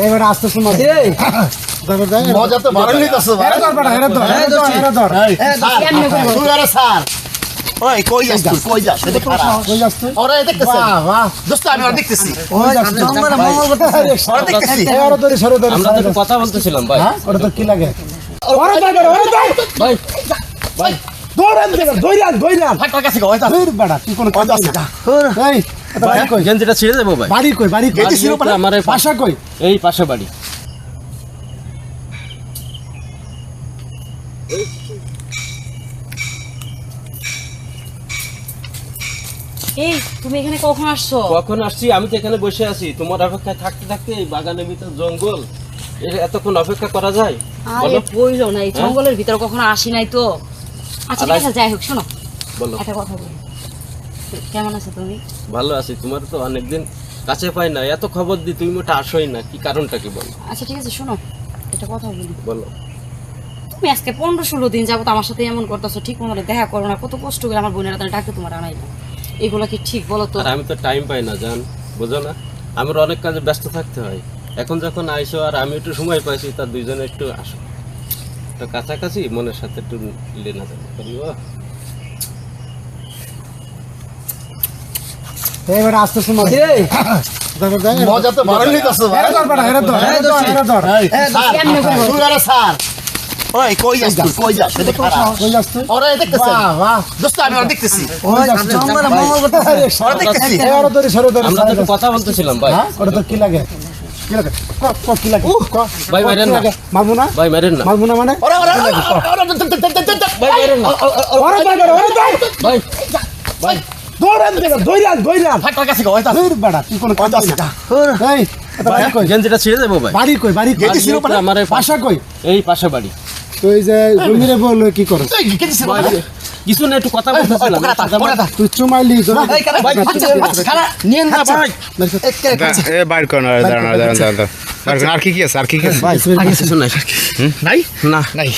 এবারে আসতে শোনা এই মজা তো ভালো নিতেছ ভাই হেরে ধর কেমনে করব তুই আরে স্যার ওই কই যাস তুই কই যাস এটা খারাপ কই যাস তুই ওরে দেখতেছ বাহ বাহ দোস্ত আমি ওরে দেখতেছি কই যাস তুই ওরে দেখতেছি এবারে ধরে সরে ধরে আমরা তো কথা বলতেছিলাম ভাই। হ্যাঁ ওটা তো কি লাগে ওরে ভাই ভাই ভাই দৌড়ান দেবে দৌড়ান ফাটার কাছে গো এটা দৌড় বেটা তুই কোন কাজ আছে এই এটা বাড়ি কই গেঞ্জিটা ছিঁড়ে দেবো ভাই। বাড়ি কই বাড়ি কই বাড়ি তো আমার এই বাসা কই এই পাশে বাড়ি। এই তুমি এখানে কখন আসছো? কখন আসছি? আমি তো এখানে বসে আছি তোমার অপেক্ষায় থাকতে থাকতে এই বাগানের ভিতর জঙ্গল, এর এতক্ষণ অপেক্ষা করা যায়? আরে বইলো না, এই জঙ্গলের ভিতর কখনো আসি নাই তো। আচ্ছা ঠিক আছে, যাই হোক শোনো বলো। একটা কথা বলি, কেমন আছো তুমি? ভালো আছি, তোমার তো অনেকদিন কাছে পাই না, এত খবর দি তুমি মোটা আসোই না, কি কারণটা কি বলো? আচ্ছা ঠিক আছে শোনো একটা কথা বলি, বলো। তুমি আজকে 15-16 দিন যাবো আমার সাথে এমন করতেছো, ঠিক মতো দেখা করো না, কত কষ্ট করে আমার বোনেরা ডাকে তোমার আনাই না, এগুলো কি ঠিক বলো তো? আর আমি তো টাইম পাই না জান, বুঝো না, আমার অনেক কাজে ব্যস্ত থাকতে হয়। এখন যখন আইসো আর আমি একটু সময় পাইছি, তার দুইজনে একটু আসো, তো কাছাকাছি মনের সাথে একটু লেনা যাবে করিও। এবারে আসতে শোনা এই মজা তো ভালো নিতেছ ভাই হেরে ধর কেমনে করব তুই আরে স্যার ওই কই যাস তুই কই যাস এটা খারাপ কই যাস তুই ওরে দেখতেছ বাহ বাহ দোস্ত আমি ওরে দেখতেছি কই যাস তুই ওরে দেখতেছি এবারে ধরে সরে ধরে আমরা তো কথা বলতেছিলাম ভাই। হ্যাঁ ওটা তো কি লাগে কি লাগে কি লাগে ভাই মারেন না, মারবো না ভাই মারেন না, মারবো না মানে ওরে ওরে ভাই মারেন না, ভাই ভাই দৌড়ান ফাটার কাছে গো এটা দৌড় বেটা তুই কোন কাজ আছে এই এটা বাড়ি কই গেঞ্জিটা ছিঁড়ে দেবো ভাই। বাড়ি কই বাড়ি কই বাড়ি তো আমার এই বাসা কই এই পাশে বাড়ি। তো এই যে জমিরে বল কি করছ তুই কি দিছিস ভাই, কিছু না একটু কথা বলতেছিলাম। তুই চুমাইলি তো এই কারা ভাই খারা নিয়েন না ভাই এ বাইর কর না, দাঁড়ান। আর কি আছে? আর কি আছে? আর কিছু নাই নাই না নাই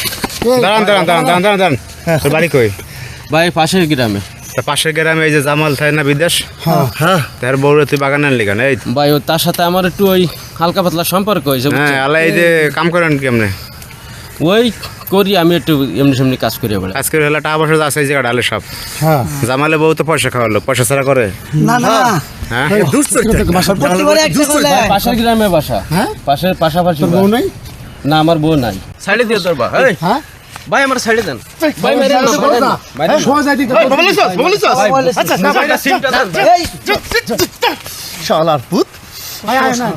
দাঁড়ান। তোর বাড়ি কই? ভাই পাশের গ্রামে। তা পাশের গ্রামে এই যে জামাল থাকে না বিদেশ, হ্যাঁ তার বউরে তুই বাগানে আনলি কেন? এই ভাই ও তার সাথে আমার একটু ওই হালকা পাতলা সম্পর্ক হয়েছে, বুঝছো? হ্যাঁ, আলা এই যে কাম করেন কেমনে? ওই করি আমি একটু এমনি সেমনি কাজ করি বলে। আজকের হলে টাকা পয়সা আছে এই জায়গাটা আলে সব। হ্যাঁ জামালে বউ তো পয়সা খাওয়ালো, পয়সা ছাড়া করে? না হ্যাঁ, পাশের গ্রামে বাসা, হ্যাঁ? পাশের পাশাপাশি তোর বউ নাই না, আমার বউ নাই। সাইডে দিয়ে তোর বা হ্যাঁ ভাই আমার সাইডে দেন ভাই মেরে না সোজা দিতে আচ্ছা না ভাই সিমটা দেন শালার পুত আয় না